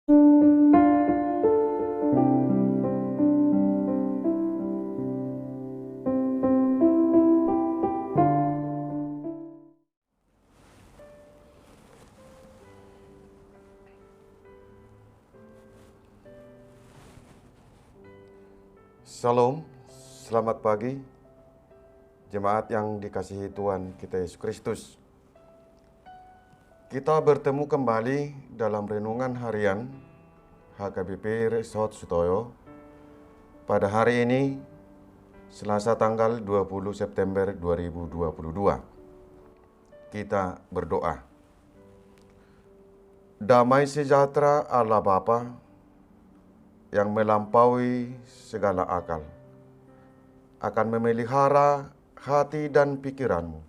Shalom, selamat pagi, jemaat yang dikasihi Tuhan kita Yesus Kristus. Kita bertemu kembali dalam renungan harian HKBP Resort Sutoyo pada hari ini, Selasa tanggal 20 September 2022. Kita berdoa. Damai sejahtera Allah Bapa yang melampaui segala akal akan memelihara hati dan pikiranmu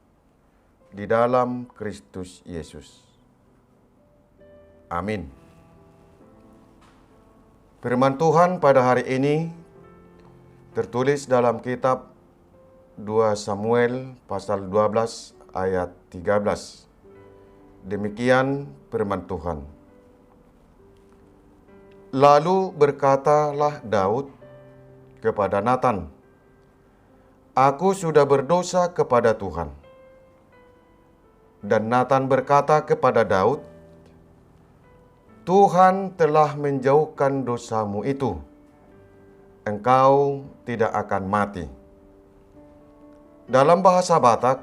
di dalam Kristus Yesus. Amin. Firman Tuhan pada hari ini tertulis dalam kitab 2 Samuel pasal 12 ayat 13. Demikian firman Tuhan. Lalu berkatalah Daud kepada Natan, "Aku sudah berdosa kepada Tuhan." Dan Natan berkata kepada Daud, "Tuhan telah menjauhkan dosamu itu. Engkau tidak akan mati." Dalam bahasa Batak,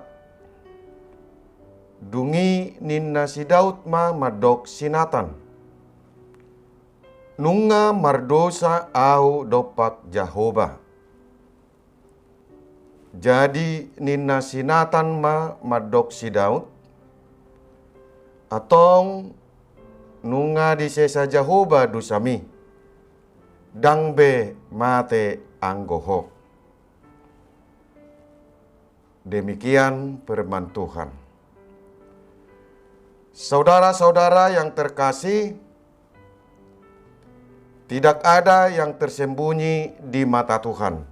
dungi ninna si Daud ma madok si Natan. Nunga mardosa au dopak Jahoba. Jadi nina sinatan ma madok si Daud, atong nunga di sesa Jahoba dusami, dangbe mate anggoho. Demikian firman Tuhan. Saudara-saudara yang terkasih, tidak ada yang tersembunyi di mata Tuhan.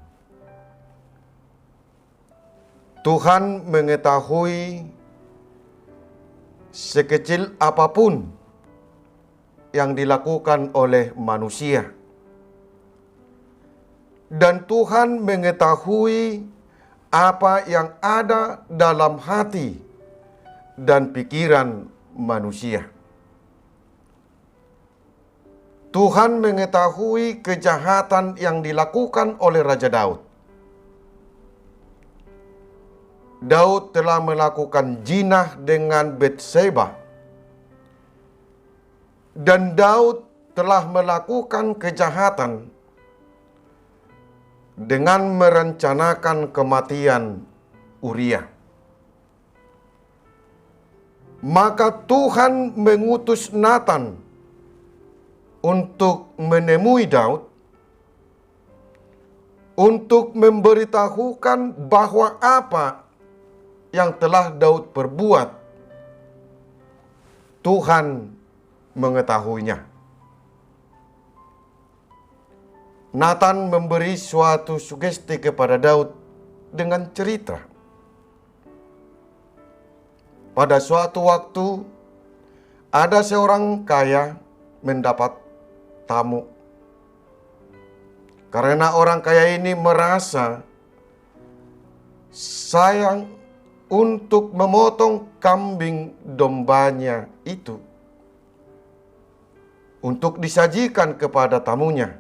Tuhan mengetahui sekecil apapun yang dilakukan oleh manusia. Dan Tuhan mengetahui apa yang ada dalam hati dan pikiran manusia. Tuhan mengetahui kejahatan yang dilakukan oleh Raja Daud. Daud telah melakukan jinah dengan Batseba. Dan Daud telah melakukan kejahatan dengan merencanakan kematian Uria. Maka Tuhan mengutus Natan untuk menemui Daud, untuk memberitahukan bahwa apa yang telah Daud perbuat, Tuhan mengetahuinya. Natan memberi suatu sugesti kepada Daud dengan cerita. Pada suatu waktu, ada seorang kaya mendapat tamu. Karena orang kaya ini merasa sayang untuk memotong kambing dombanya itu untuk disajikan kepada tamunya.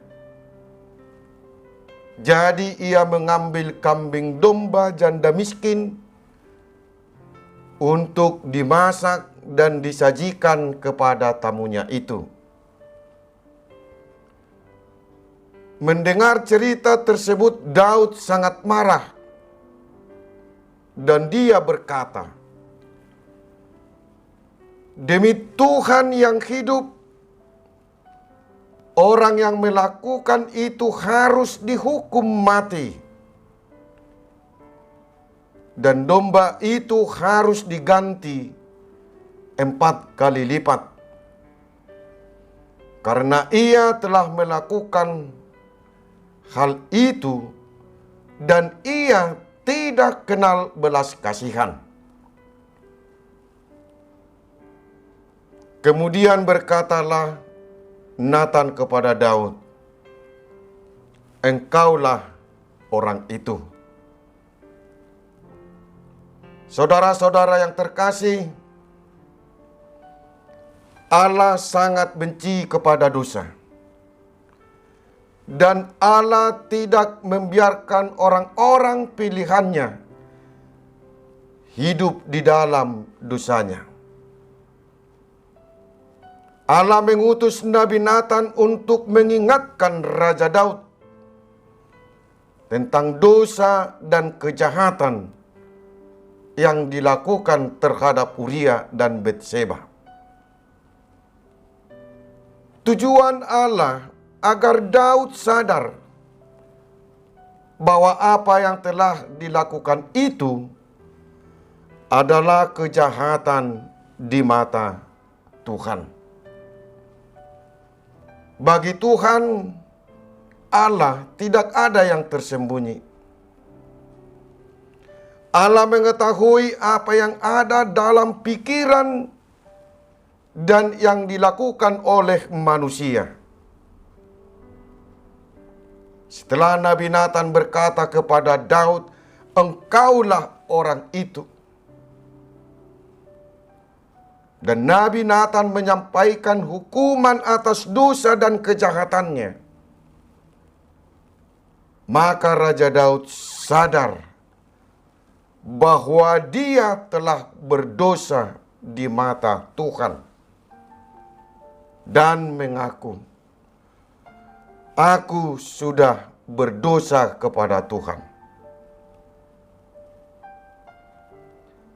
Jadi ia mengambil kambing domba janda miskin untuk dimasak dan disajikan kepada tamunya itu. Mendengar cerita tersebut, Daud sangat marah. Dan dia berkata, "Demi Tuhan yang hidup, orang yang melakukan itu harus dihukum mati. Dan domba itu harus diganti 4 kali lipat. Karena ia telah melakukan hal itu dan ia tidak kenal belas kasihan." Kemudian berkatalah Natan kepada Daud, "Engkaulah orang itu." Saudara-saudara yang terkasih, Allah sangat benci kepada dosa. Dan Allah tidak membiarkan orang-orang pilihannya hidup di dalam dosanya. Allah mengutus Nabi Natan untuk mengingatkan Raja Daud tentang dosa dan kejahatan yang dilakukan terhadap Uria dan Betseba. Tujuan Allah agar Daud sadar bahwa apa yang telah dilakukan itu adalah kejahatan di mata Tuhan. Bagi Tuhan Allah tidak ada yang tersembunyi. Allah mengetahui apa yang ada dalam pikiran dan yang dilakukan oleh manusia. Setelah Nabi Natan berkata kepada Daud, "Engkaulah orang itu." Dan Nabi Natan menyampaikan hukuman atas dosa dan kejahatannya. Maka Raja Daud sadar bahwa dia telah berdosa di mata Tuhan dan mengaku, "Aku sudah berdosa kepada Tuhan."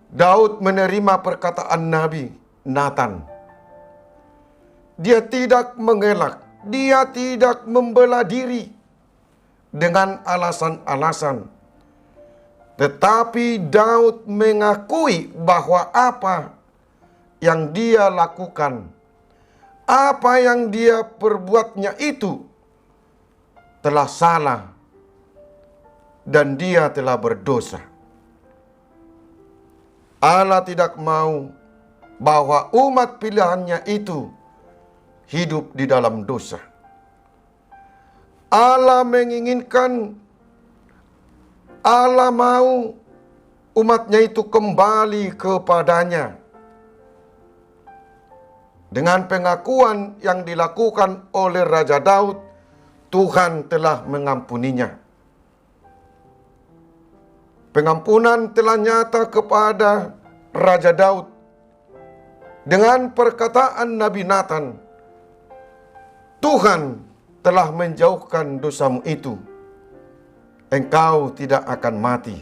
Daud menerima perkataan Nabi Natan. Dia tidak mengelak, dia tidak membela diri dengan alasan-alasan. Tetapi Daud mengakui bahwa apa yang dia lakukan, apa yang dia perbuatnya itu telah salah dan dia telah berdosa. Allah tidak mau bahwa umat pilihannya itu hidup di dalam dosa. Allah menginginkan, Allah mau umatnya itu kembali kepadanya. Dengan pengakuan yang dilakukan oleh Raja Daud, Tuhan telah mengampuninya. Pengampunan telah nyata kepada Raja Daud dengan perkataan Nabi Natan, "Tuhan telah menjauhkan dosamu itu. Engkau tidak akan mati."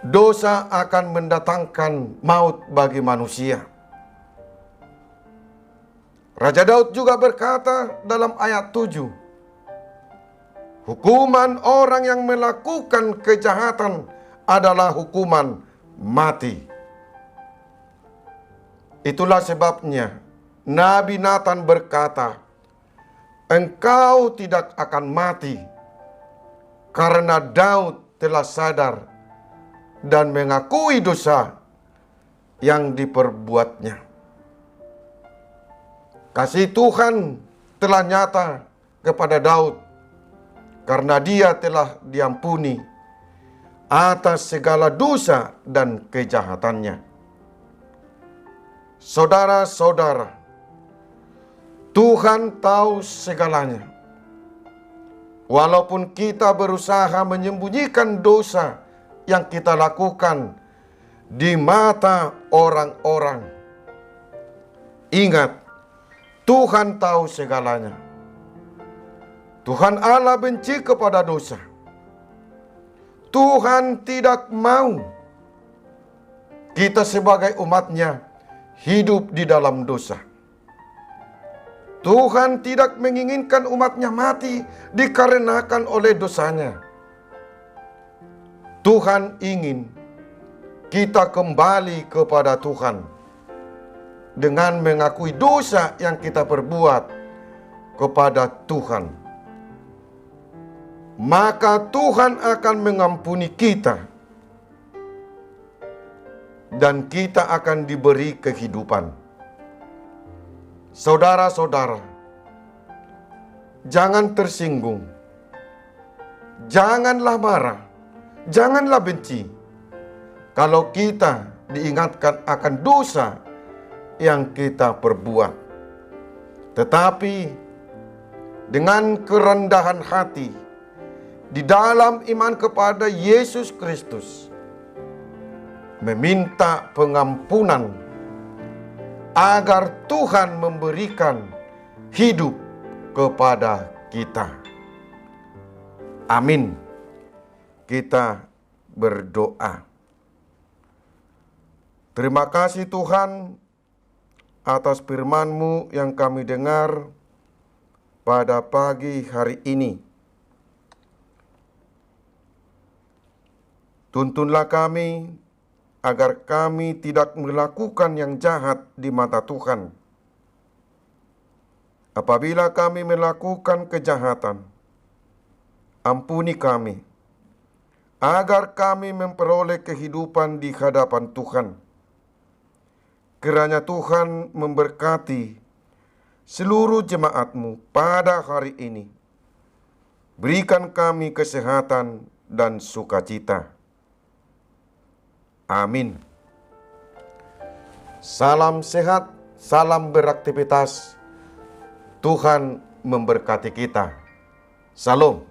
Dosa akan mendatangkan maut bagi manusia. Raja Daud juga berkata dalam ayat 7, "Hukuman orang yang melakukan kejahatan adalah hukuman mati." Itulah sebabnya Nabi Natan berkata, "Engkau tidak akan mati," karena Daud telah sadar dan mengakui dosa yang diperbuatnya. Kasih Tuhan telah nyata kepada Daud karena dia telah diampuni atas segala dosa dan kejahatannya. Saudara-saudara, Tuhan tahu segalanya. Walaupun kita berusaha menyembunyikan dosa yang kita lakukan di mata orang-orang, ingat, Tuhan tahu segalanya. Tuhan Allah benci kepada dosa. Tuhan tidak mau kita sebagai umatnya hidup di dalam dosa. Tuhan tidak menginginkan umatnya mati dikarenakan oleh dosanya. Tuhan ingin kita kembali kepada Tuhan dengan mengakui dosa yang kita perbuat kepada Tuhan. Maka Tuhan akan mengampuni kita dan kita akan diberi kehidupan. Saudara-saudara, jangan tersinggung, janganlah marah, janganlah benci. Kalau kita diingatkan akan dosa yang kita perbuat, tetapi dengan kerendahan hati di dalam iman kepada Yesus Kristus, meminta pengampunan agar Tuhan memberikan hidup kepada kita. Amin. Kita berdoa. Terima kasih Tuhan atas firman-Mu yang kami dengar pada pagi hari ini. Tuntunlah kami agar kami tidak melakukan yang jahat di mata Tuhan. Apabila kami melakukan kejahatan, ampuni kami, agar kami memperoleh kehidupan di hadapan Tuhan. Kiranya Tuhan memberkati seluruh jemaat-Mu pada hari ini. Berikan kami kesehatan dan sukacita. Amin. Salam sehat, salam beraktivitas. Tuhan memberkati kita. Salam.